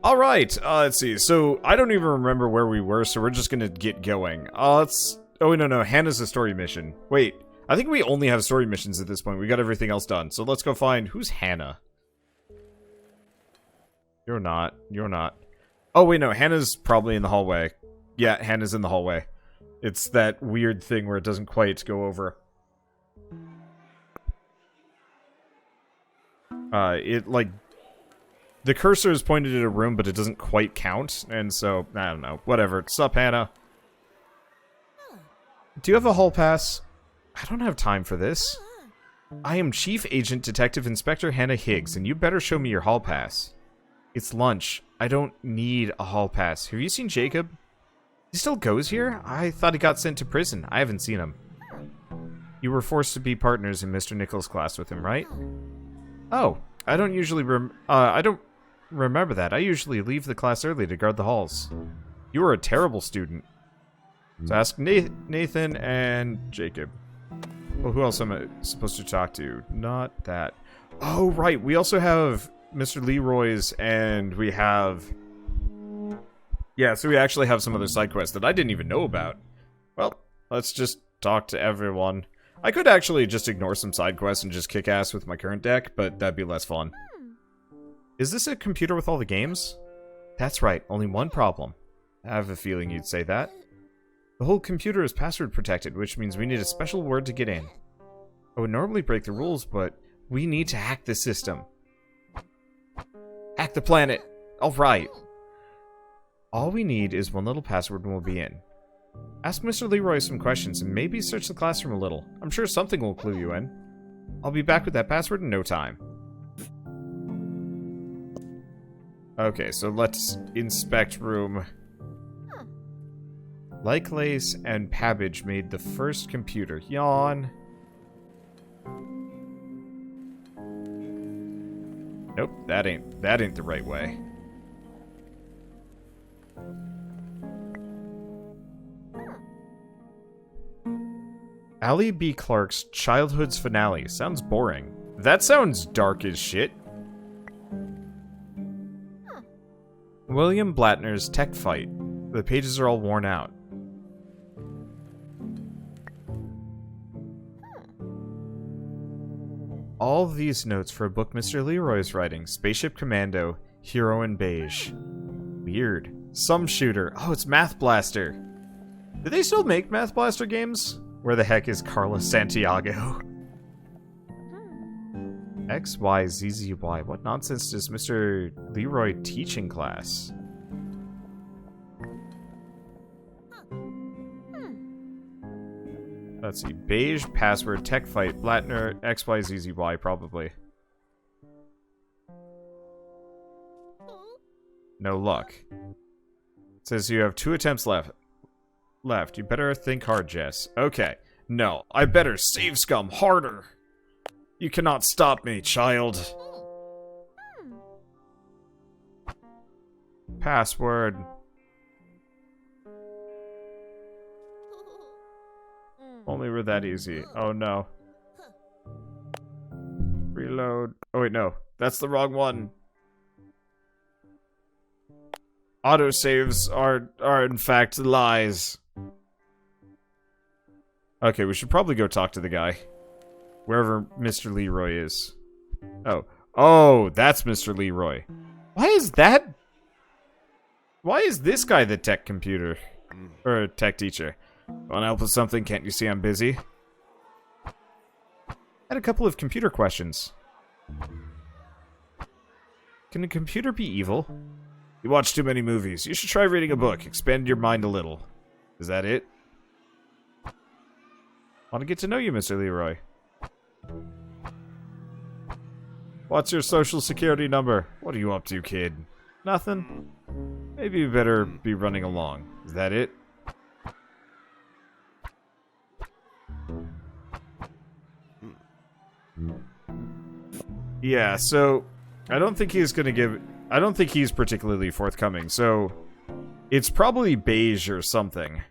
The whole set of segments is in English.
Alright, let's see. So, I don't even remember where we were, so we're just gonna get going. Let's... Oh, no, Hannah's a story mission. Wait, I think we only have story missions at this point. We got everything else done. So let's go find... Who's Hannah? You're not. You're not. Oh, wait, no. Hannah's probably in the hallway. Yeah, Hannah's in the hallway. It's that weird thing where it doesn't quite go over. The cursor is pointed at a room, but it doesn't quite count, and so, I don't know. Whatever. Sup, Hannah? Do you have a hall pass? I don't have time for this. I am Chief Agent Detective Inspector Hannah Higgs, and you better show me your hall pass. It's lunch. I don't need a hall pass. Have you seen Jacob? He still goes here? I thought he got sent to prison. I haven't seen him. You were forced to be partners in Mr. Nichols' class with him, right? Oh, I don't usually I don't remember that. I usually leave the class early to guard the halls. You were a terrible student. So ask Nathan and Jacob. Well, who else am I supposed to talk to? Not that. Oh, right. We also have Mr. Leroy's, and we have... Yeah, so we actually have some other side quests that I didn't even know about. Well, let's just talk to everyone. I could actually just ignore some side quests and just kick ass with my current deck, but that'd be less fun. Is this a computer with all the games? That's right, only one problem. I have a feeling you'd say that. The whole computer is password protected, which means we need a special word to get in. I would normally break the rules, but we need to hack the system. Hack the planet! Alright. All we need is one little password and we'll be in. Ask Mr. Leroy some questions and maybe search the classroom a little. I'm sure something will clue you in. I'll be back with that password in no time. Okay, so let's inspect room. Likelace and Pabbage made the first computer. Yawn. Nope, that ain't the right way. Allie B. Clark's Childhood's Finale. Sounds boring. That sounds dark as shit. William Blattner's Tech Fight. The pages are all worn out. All these notes for a book Mr. Leroy's writing. Spaceship Commando. Hero in Beige. Weird. Some shooter. Oh, it's Math Blaster. Do they still make Math Blaster games? Where the heck is Carlos Santiago? XYZZY. What nonsense does Mr. Leroy teach in class? Let's see. Beige, password, tech fight, Blattner, XYZZY, probably. No luck. It says you have 2 attempts left. You better think hard, Jess. Okay. No, I better save scum harder. You cannot stop me, child. Password. Only were that easy. Oh no. Reload. Oh wait, no. That's the wrong one. Autosaves are in fact lies. Okay, we should probably go talk to the guy. Wherever Mr. Leroy is. Oh. Oh, that's Mr. Leroy. Why is that? Why is this guy the tech computer? Or tech teacher? Want to help with something? Can't you see I'm busy? I had a couple of computer questions. Can a computer be evil? You watch too many movies. You should try reading a book. Expand your mind a little. Is that it? Want to get to know you, Mr. Leroy. What's your social security number? What are you up to, kid? Nothing? Maybe you better be running along. Is that it? Yeah, so I don't think he's gonna give... I don't think he's particularly forthcoming, so it's probably beige or something.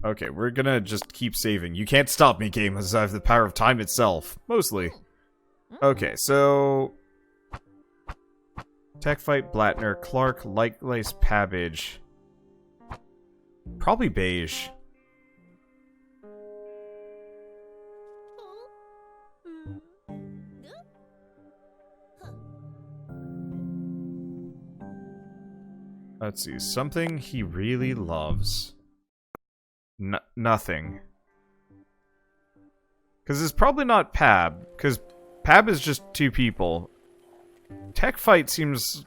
Okay, we're gonna just keep saving. You can't stop me, game, as I have the power of time itself. Mostly. Okay, so... Tech Fight, Blattner, Clark, Likelace, Pabbage. Probably Beige. Let's see, something he really loves. Nothing. Because it's probably not Pab, because Pab is just 2 people. Tech Fight seems...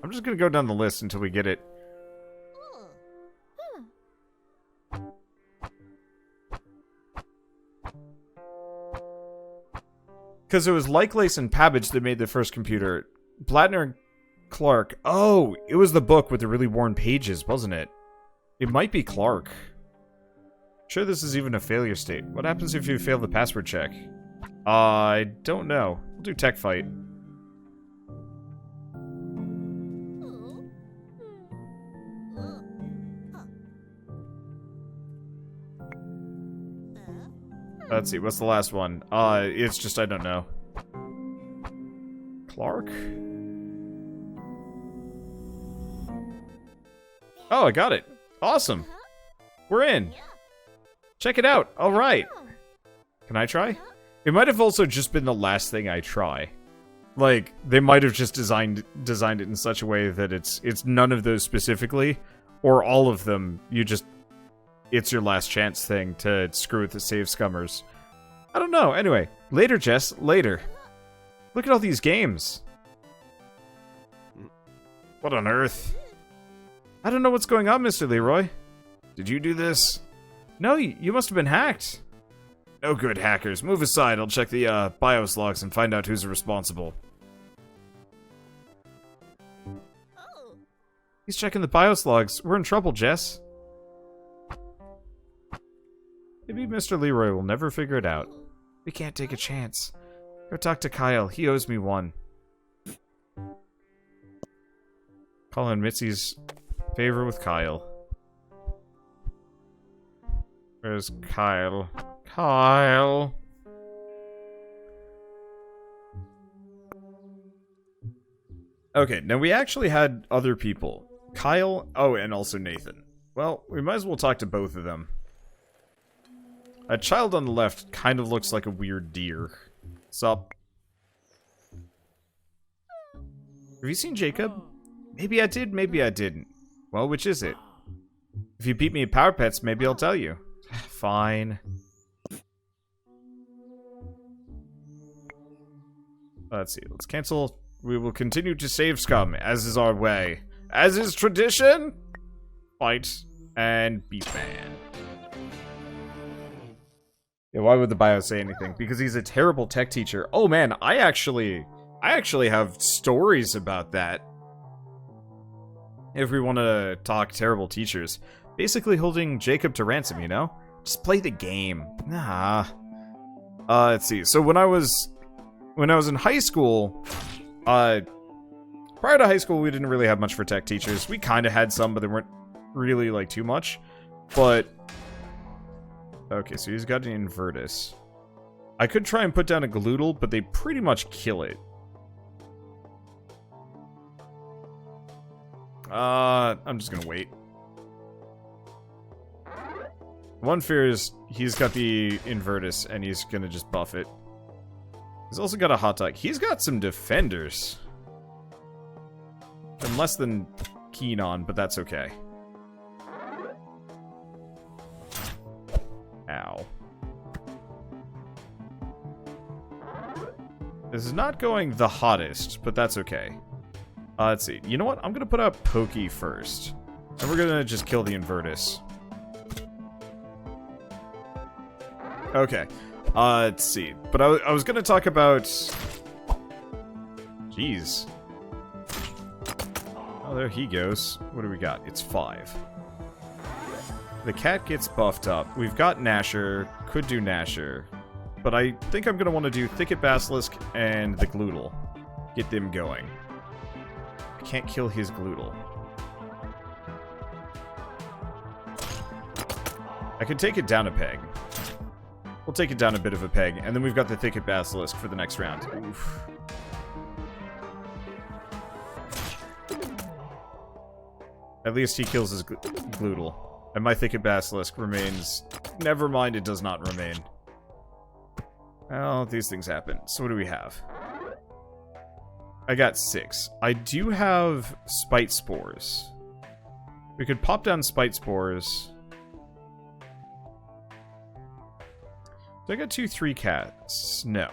I'm just gonna go down the list until we get it. Because it was Likelace and Pabbage that made the first computer. Blattner and Clark. Oh, it was the book with the really worn pages, wasn't it? It might be Clark. Sure, this is even a failure state. What happens if you fail the password check? I don't know. We'll do Tech Fight. Let's see, what's the last one? It's just, I don't know. Clark? Oh, I got it. Awesome. We're in. Check it out. All right. Can I try? It might have also just been the last thing I try. Like, they might have just designed it in such a way that it's none of those specifically, or all of them. You just... It's your last chance thing to screw with the save scummers. I don't know. Anyway, later, Jess. Later. Look at all these games. What on earth? I don't know what's going on, Mr. Leroy. Did you do this? No, you must have been hacked. No good, hackers. Move aside. I'll check the BIOS logs and find out who's responsible. He's checking the BIOS logs. We're in trouble, Jess. Maybe Mr. Leroy will never figure it out. We can't take a chance. Go talk to Kyle. He owes me one. Call in Mitzi's favor with Kyle. Where's Kyle? Kyle! Okay, now we actually had other people. Kyle, oh, and also Nathan. Well, we might as well talk to both of them. A child on the left kind of looks like a weird deer. Sup? Have you seen Jacob? Maybe I did, maybe I didn't. Well, which is it? If you beat me at Power Pets, maybe I'll tell you. Fine. Let's see, let's cancel. We will continue to save scum, as is our way. As is tradition! Fight and beat man. Yeah, why would the bio say anything? Because he's a terrible tech teacher. Oh man, I actually have stories about that. If we want to talk terrible teachers. Basically holding Jacob to ransom, you know? Just play the game. Nah. Let's see. So when I was in high school, prior to high school, we didn't really have much for tech teachers. We kind of had some, but they weren't really, like, too much. But... Okay, so he's got an Invertus. I could try and put down a Gloodle, but they pretty much kill it. I'm just gonna wait. One fear is he's got the Invertus, and he's gonna just buff it. He's also got a Hot Dog. He's got some defenders. I'm less than keen on, but that's okay. Ow. This is not going the hottest, but that's okay. Let's see. You know what? I'm gonna put out Pokey first. And we're gonna just kill the Invertus. Okay. Let's see. But I was gonna talk about... Jeez. Oh, there he goes. What do we got? It's 5. The cat gets buffed up. We've got Gnasher. Could do Gnasher. But I think I'm gonna want to do Thicket Basilisk and the Gloodle. Get them going. I can't kill his Gloodle. I could take it down a peg. We'll take it down a bit of a peg, and then we've got the Thicket Basilisk for the next round. Oof. At least he kills his Gloodle. And my Thicket Basilisk remains... Never mind, it does not remain. Well, these things happen. So what do we have? I got 6. I do have Spite Spores. We could pop down Spite Spores. Do I got 2 3 cats? No.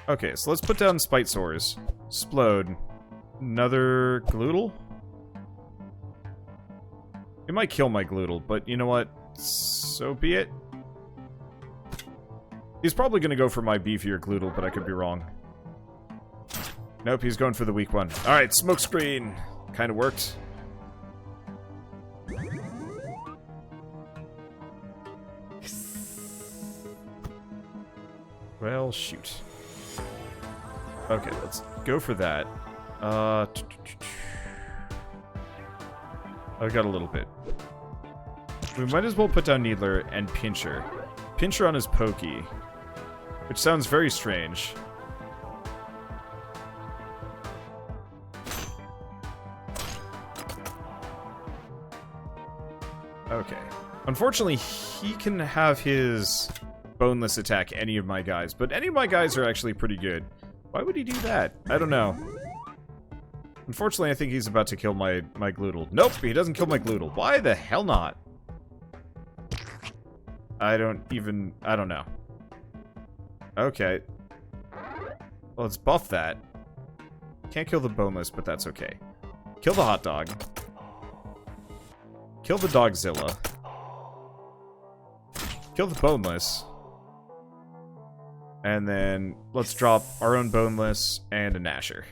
Okay, so let's put down Spite Spores. Explode. Another Gloodle? It might kill my Gloodle, but you know what? So be it. He's probably going to go for my beefier Gloodle, but I could be wrong. Nope, he's going for the weak one. Alright, smokescreen. Kind of worked. Well, shoot. Okay, let's go for that. I've got a little bit. We might as well put down Needler and Pinscher. Pinscher on his Pokey. Which sounds very strange. Okay. Unfortunately, he can have his boneless attack any of my guys, but any of my guys are actually pretty good. Why would he do that? I don't know. Unfortunately, I think he's about to kill my Gloodle. Nope, he doesn't kill my Gloodle. Why the hell not? I don't know. Okay. Well, let's buff that. Can't kill the boneless, but that's okay. Kill the hot dog. Kill the Dogzilla. Kill the boneless. And then let's drop our own boneless and a Gnasher.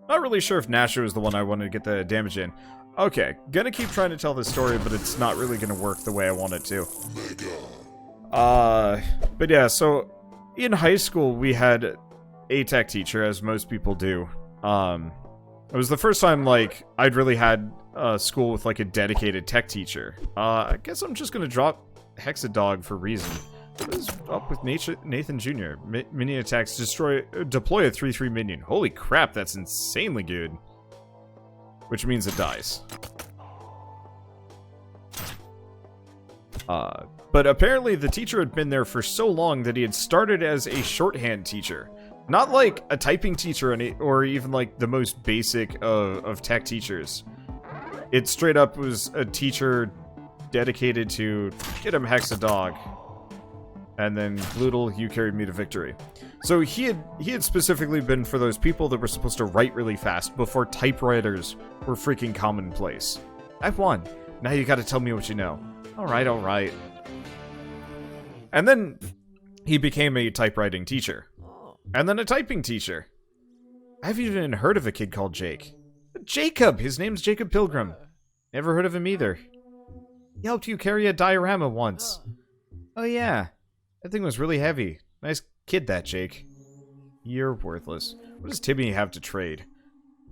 Not really sure if Gnasher is the one I wanted to get the damage in. Okay, gonna keep trying to tell this story, but it's not really gonna work the way I want it to. But yeah, so in high school we had a tech teacher, as most people do. It was the first time, like, I'd really had a school with, like, a dedicated tech teacher. I guess I'm just gonna drop Hexadog for reason. What is up with Nathan Jr.? Minion attacks deploy a 3/3 minion. Holy crap, that's insanely good. Which means it dies. But apparently the teacher had been there for so long that he had started as a shorthand teacher. Not like a typing teacher or even like the most basic of tech teachers. It straight up was a teacher dedicated to get him Hexadog. And then Gloodle, you carried me to victory. So he had specifically been for those people that were supposed to write really fast before typewriters were freaking commonplace. I've won. Now you gotta tell me what you know. Alright, alright. And then he became a typewriting teacher. And then a typing teacher. I've even heard of a kid called Jake. Jacob! His name's Jacob Pilgrim. Never heard of him either. He helped you carry a diorama once. Oh yeah. That thing was really heavy. Nice kid, that Jake. You're worthless. What does Timmy have to trade?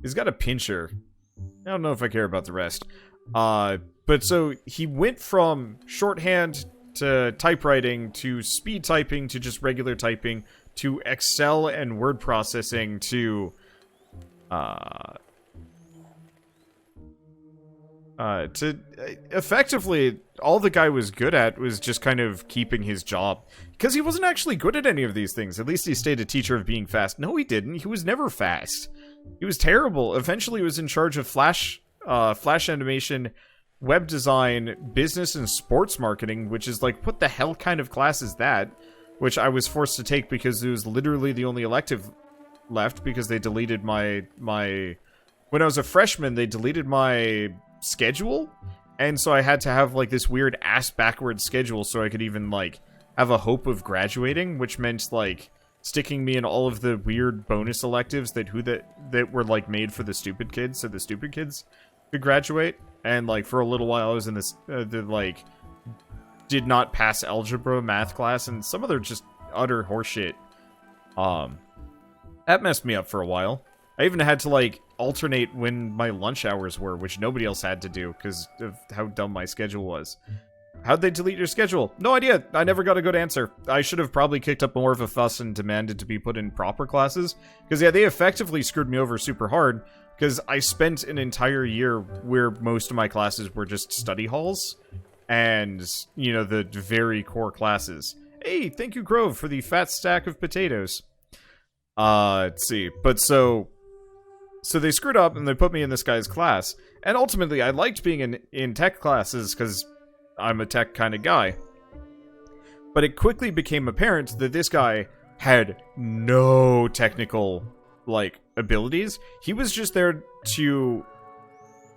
He's got a Pinscher. I don't know if I care about the rest. But so he went from shorthand to typewriting to speed typing to just regular typing to Excel and word processing to effectively all the guy was good at was just kind of keeping his job. Because he wasn't actually good at any of these things. At least he stayed a teacher of being fast. No, he didn't. He was never fast. He was terrible. Eventually he was in charge of Flash animation, web design, business, and sports marketing, which is like, what the hell kind of class is that? Which I was forced to take because it was literally the only elective left because they deleted my when I was a freshman, they deleted my schedule, and so I had to have like this weird ass backwards schedule so I could even like have a hope of graduating, which meant like sticking me in all of the weird bonus electives that were like made for the stupid kids, so the stupid kids could graduate. And like for a little while I was in this like did not pass algebra math class and some other just utter horseshit. That messed me up for a while. I even had to like alternate when my lunch hours were, which nobody else had to do because of how dumb my schedule was. How'd they delete your schedule? No idea. I never got a good answer. I should have probably kicked up more of a fuss and demanded to be put in proper classes. Because, yeah, they effectively screwed me over super hard. Because I spent an entire year where most of my classes were just study halls. And, you know, the very core classes. Hey, thank you, Grove, for the fat stack of potatoes. Let's see. But so they screwed up and they put me in this guy's class. And ultimately, I liked being in tech classes because I'm a tech kind of guy. But it quickly became apparent that this guy had no technical, like, abilities. He was just there to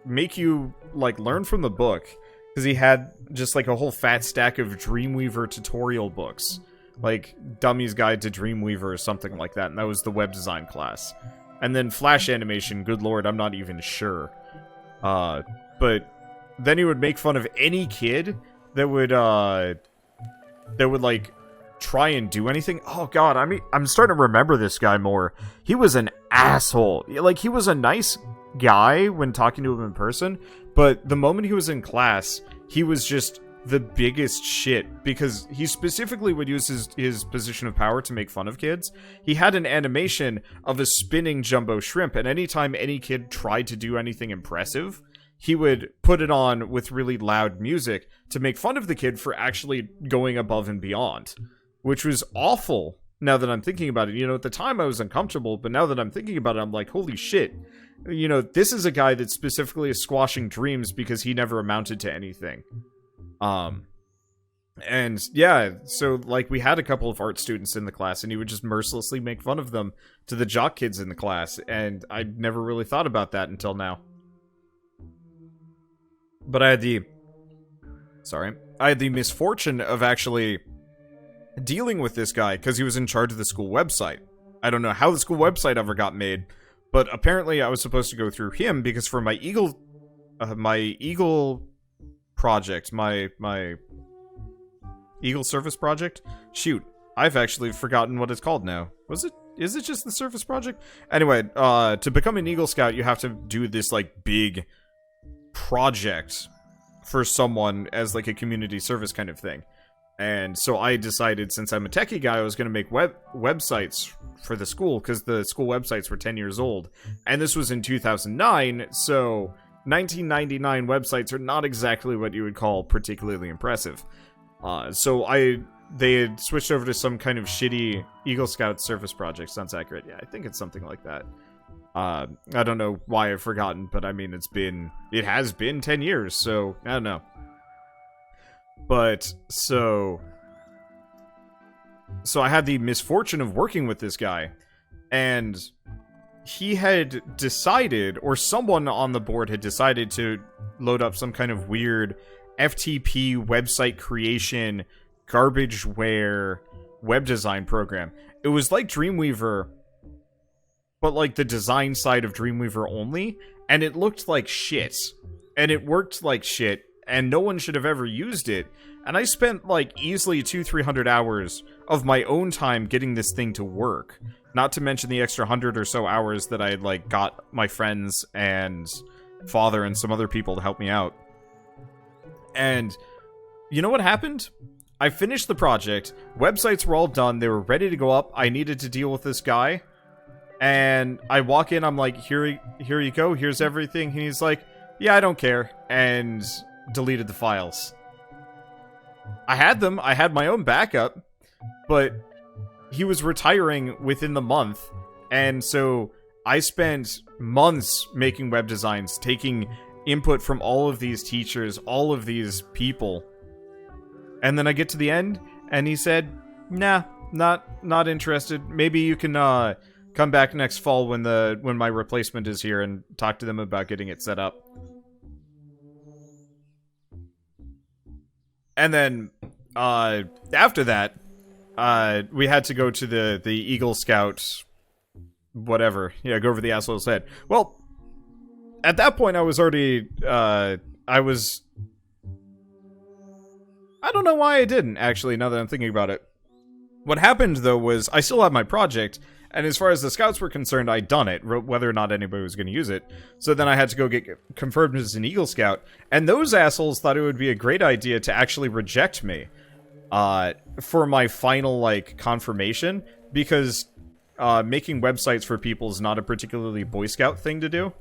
make you, like, learn from the book. Because he had just, like, a whole fat stack of Dreamweaver tutorial books. Like, Dummy's Guide to Dreamweaver or something like that. And that was the web design class. And then Flash animation, good lord, I'm not even sure. But then he would make fun of any kid that would like try and do anything. Oh god, I'm starting to remember this guy more. He was an asshole. Like, he was a nice guy when talking to him in person, but the moment he was in class, he was just the biggest shit because he specifically would use his position of power to make fun of kids. He had an animation of a spinning jumbo shrimp, and anytime any kid tried to do anything impressive, he would put it on with really loud music to make fun of the kid for actually going above and beyond, which was awful now that I'm thinking about it. You know, at the time I was uncomfortable, but now that I'm thinking about it, I'm like, holy shit. You know, this is a guy that specifically is squashing dreams because he never amounted to anything. And yeah, so like we had a couple of art students in the class and he would just mercilessly make fun of them to the jock kids in the class. And I never really thought about that until now. But I had the misfortune of actually dealing with this guy because he was in charge of the school website. I don't know how the school website ever got made, but apparently I was supposed to go through him because for my Eagle project, my Eagle Service project. Shoot, I've actually forgotten what it's called now. Is it just the Service project? Anyway, to become an Eagle Scout, you have to do this like big project for someone as like a community service kind of thing. And so I decided, since I'm a techie guy, I was going to make websites for the school, because the school websites were 10 years old. And this was in 2009, so 1999 websites are not exactly what you would call particularly impressive. They had switched over to some kind of shitty Eagle Scout service project. Sounds accurate. Yeah, I think it's something like that. I don't know why I've forgotten, but I mean, it has been 10 years, so I don't know. But, so I had the misfortune of working with this guy, and he had decided, or someone on the board had decided to load up some kind of weird FTP website creation, garbageware web design program. It was like Dreamweaver, but like the design side of Dreamweaver only, and it looked like shit, and it worked like shit, and no one should have ever used it. And I spent like easily 200-300 hours of my own time getting this thing to work, not to mention the extra 100 or so hours that I had like got my friends and father and some other people to help me out. And you know what happened? I finished the project, websites were all done, they were ready to go up, I needed to deal with this guy, and I walk in, I'm like, here you go, here's everything, and he's like, yeah, I don't care, and deleted the files. I had them, I had my own backup, but he was retiring within the month, and so I spent months making web designs, taking input from all of these teachers, all of these people. And then I get to the end, and he said, nah, not interested. Maybe you can come back next fall when my replacement is here and talk to them about getting it set up. And then after that, we had to go to the Eagle Scout whatever. Yeah, go over the asshole's head. Well, at that point, I was already, I don't know why I didn't, actually, now that I'm thinking about it. What happened, though, was I still had my project, and as far as the scouts were concerned, I'd done it, whether or not anybody was going to use it. So then I had to go get confirmed as an Eagle Scout, and those assholes thought it would be a great idea to actually reject me for my final, like, confirmation, because making websites for people is not a particularly Boy Scout thing to do,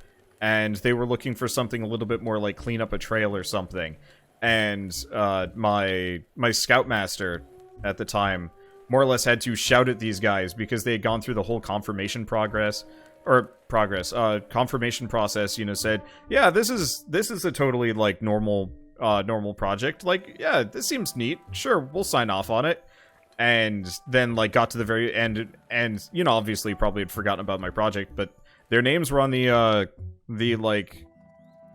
and they were looking for something a little bit more like clean up a trail or something. And my Scoutmaster at the time more or less had to shout at these guys because they had gone through the whole confirmation confirmation process, you know, said, yeah, this is a totally, like, normal project. Like, yeah, this seems neat. Sure, we'll sign off on it. And then, like, got to the very end, and, you know, obviously probably had forgotten about my project, but their names were on the like,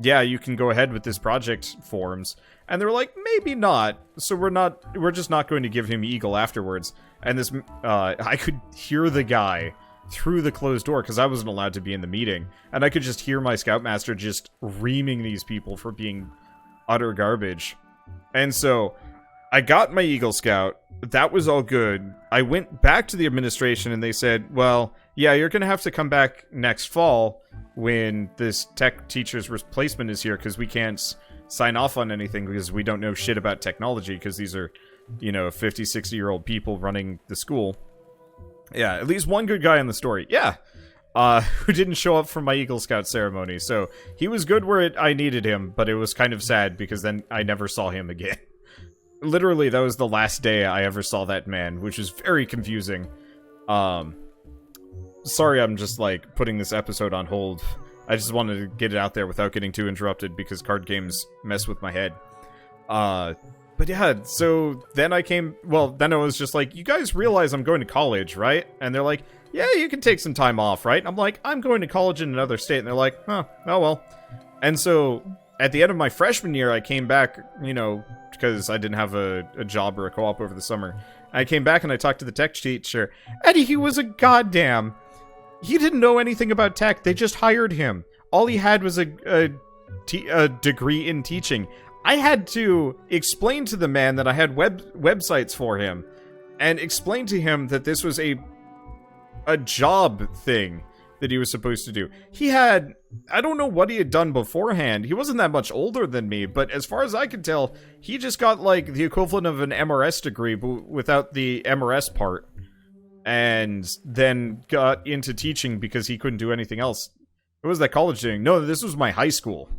yeah, you can go ahead with this project forms. And they were like, maybe not. So we're just not going to give him Eagle afterwards. And this, I could hear the guy through the closed door because I wasn't allowed to be in the meeting. And I could just hear my Scoutmaster just reaming these people for being utter garbage. And so I got my Eagle Scout. That was all good. I went back to the administration and they said, well, yeah, you're going to have to come back next fall when this tech teacher's replacement is here because we can't sign off on anything because we don't know shit about technology because these are, you know, 50, 60-year-old people running the school. Yeah, at least one good guy in the story. Yeah. Who didn't show up for my Eagle Scout ceremony. So he was good where I needed him, but it was kind of sad because then I never saw him again. Literally, that was the last day I ever saw that man, which is very confusing. Sorry I'm just, like, putting this episode on hold. I just wanted to get it out there without getting too interrupted because card games mess with my head. But yeah, so then then I was just like, you guys realize I'm going to college, right? And they're like, yeah, you can take some time off, right? I'm like, I'm going to college in another state. And they're like, huh, oh well. And so at the end of my freshman year, I came back, you know, because I didn't have a job or a co-op over the summer. I came back and I talked to the tech teacher, and he was he didn't know anything about tech. They just hired him. All he had was a degree in teaching. I had to explain to the man that I had websites for him, and explain to him that this was a job thing that he was supposed to do. I don't know what he had done beforehand. He wasn't that much older than me, but as far as I could tell, he just got, like, the equivalent of an MRS degree, but without the MRS part. And then got into teaching because he couldn't do anything else. What was that college doing? No, this was my high school.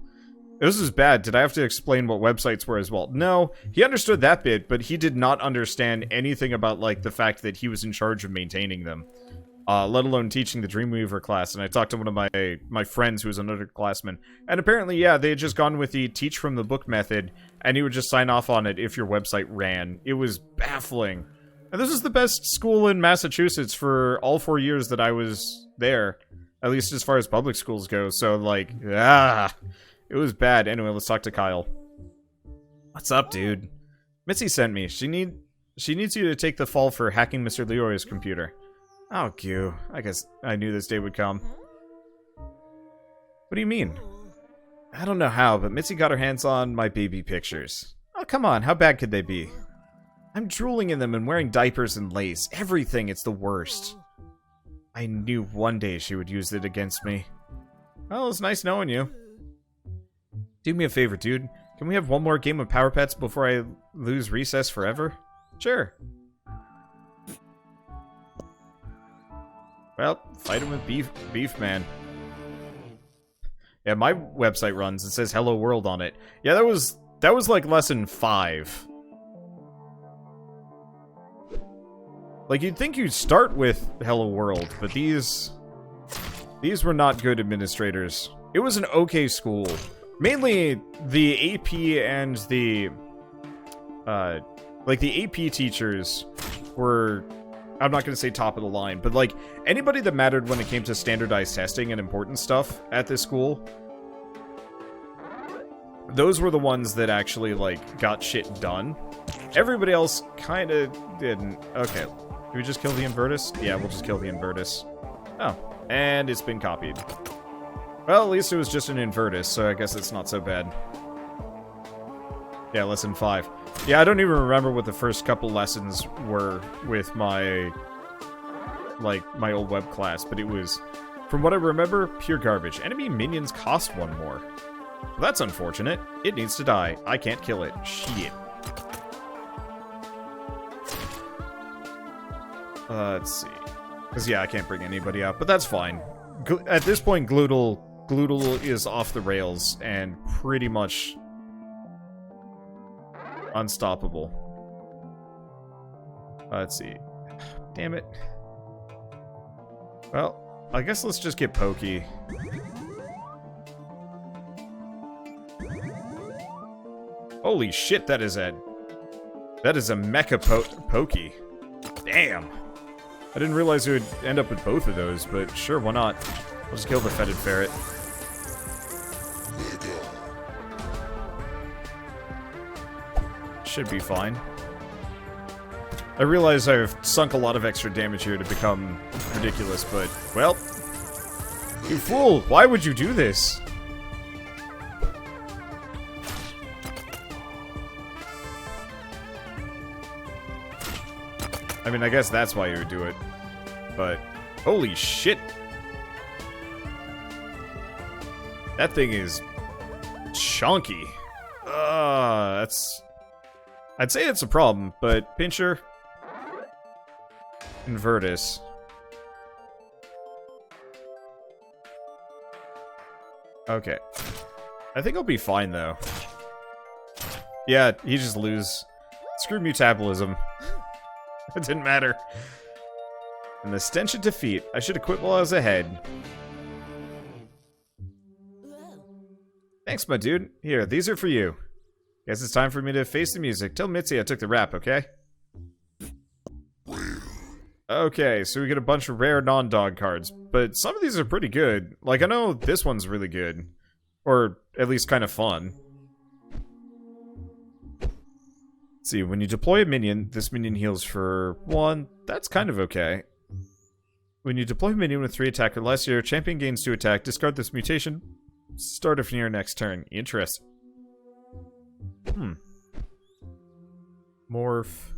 This is bad. Did I have to explain what websites were as well? No, he understood that bit, but he did not understand anything about, like, the fact that he was in charge of maintaining them. Let alone teaching the Dreamweaver class. And I talked to one of my friends who was an underclassman. And apparently, yeah, they had just gone with the teach from the book method, and he would just sign off on it if your website ran. It was baffling. And this is the best school in Massachusetts for all 4 years that I was there. At least as far as public schools go. So, like, it was bad. Anyway, let's talk to Kyle. What's up, dude? Mitzi sent me. She needs you to take the fall for hacking Mr. Leroy's computer. Oh, Q. I guess I knew this day would come. What do you mean? I don't know how, but Mitzi got her hands on my baby pictures. Oh, come on. How bad could they be? I'm drooling in them and wearing diapers and lace. Everything. It's the worst. I knew one day she would use it against me. Well, it's nice knowing you. Do me a favor, dude. Can we have one more game of Power Pets before I lose recess forever? Sure. Well, fight him with beef, man. Yeah, my website runs. It says Hello World on it. Yeah, that was like lesson 5. Like, you'd think you'd start with Hello World, but these were not good administrators. It was an okay school. Mainly the AP and the AP teachers were, I'm not going to say top of the line, but, like, anybody that mattered when it came to standardized testing and important stuff at this school, those were the ones that actually, like, got shit done. Everybody else kind of didn't. Okay, do we just kill the Invertus? Yeah, we'll just kill the Invertus. Oh, and it's been copied. Well, at least it was just an Invertus, so I guess it's not so bad. Yeah, lesson 5. Yeah, I don't even remember what the first couple lessons were with my... like, my old web class, but it was... From what I remember, pure garbage. Enemy minions cost 1 more. Well, that's unfortunate. It needs to die. I can't kill it. Shit. Let's see. Because, yeah, I can't bring anybody up, but that's fine. At this point, Gloodle is off the rails and pretty much unstoppable. Let's see. Damn it. Well, I guess let's just get Pokey. Holy shit, that is a mecha Pokey. Damn. I didn't realize it would end up with both of those, but sure, why not? I'll just kill the fetid ferret. Should be fine. I realize I've sunk a lot of extra damage here to become ridiculous, but, well... You fool! Why would you do this? I mean, I guess that's why you would do it. But, holy shit! That thing is... chunky. That's... I'd say it's a problem, but Pinscher... Invertus. Okay. I think I'll be fine, though. Yeah, he just lose. Screw metabolism. It didn't matter. And the stench of defeat. I should have quit while I was ahead. Thanks, my dude. Here, these are for you. Guess it's time for me to face the music. Tell Mitzi I took the rap, okay? Okay, so we get a bunch of rare non-dog cards, but some of these are pretty good. Like, I know this one's really good. Or, at least kind of fun. Let's see, when you deploy a minion, this minion heals for 1. That's kind of okay. When you deploy a minion with 3 attack or less, your champion gains 2 attack. Discard this mutation. Start it from your next turn. Interesting. Morph.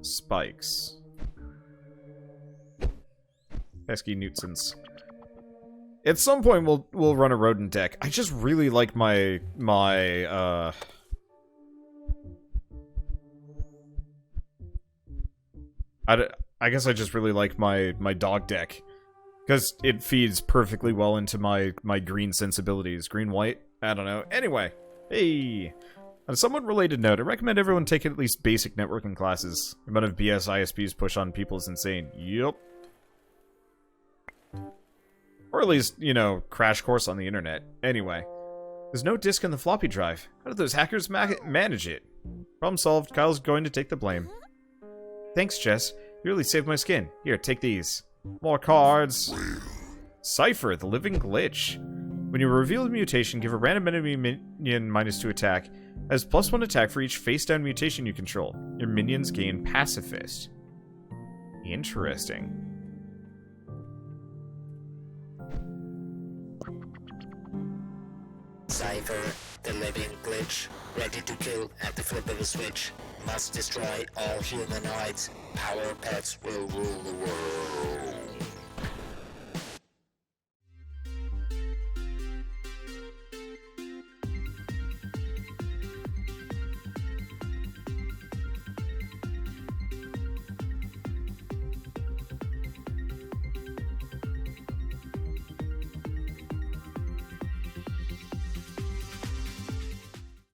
Spikes. Pesky nuisance. At some point, we'll run a rodent deck. I just really like my I guess I just really like my dog deck. Because it feeds perfectly well into my green sensibilities. Green-white? I don't know. Anyway. Hey! On a somewhat related note, I recommend everyone take at least basic networking classes. The amount of BS ISPs push on people is insane. Yup. Or at least, you know, crash course on the internet. Anyway. There's no disk in the floppy drive. How did those hackers manage it? Problem solved. Kyle's going to take the blame. Thanks, Jess. You really saved my skin. Here, take these. More cards. Cypher, the living glitch. When you reveal a mutation, give a random enemy minion -2 attack. Has +1 attack for each face-down mutation you control. Your minions gain Pacifist. Interesting. Cypher, the living glitch. Ready to kill at the flip of a switch. Must destroy all humanoids. Power pets will rule the world.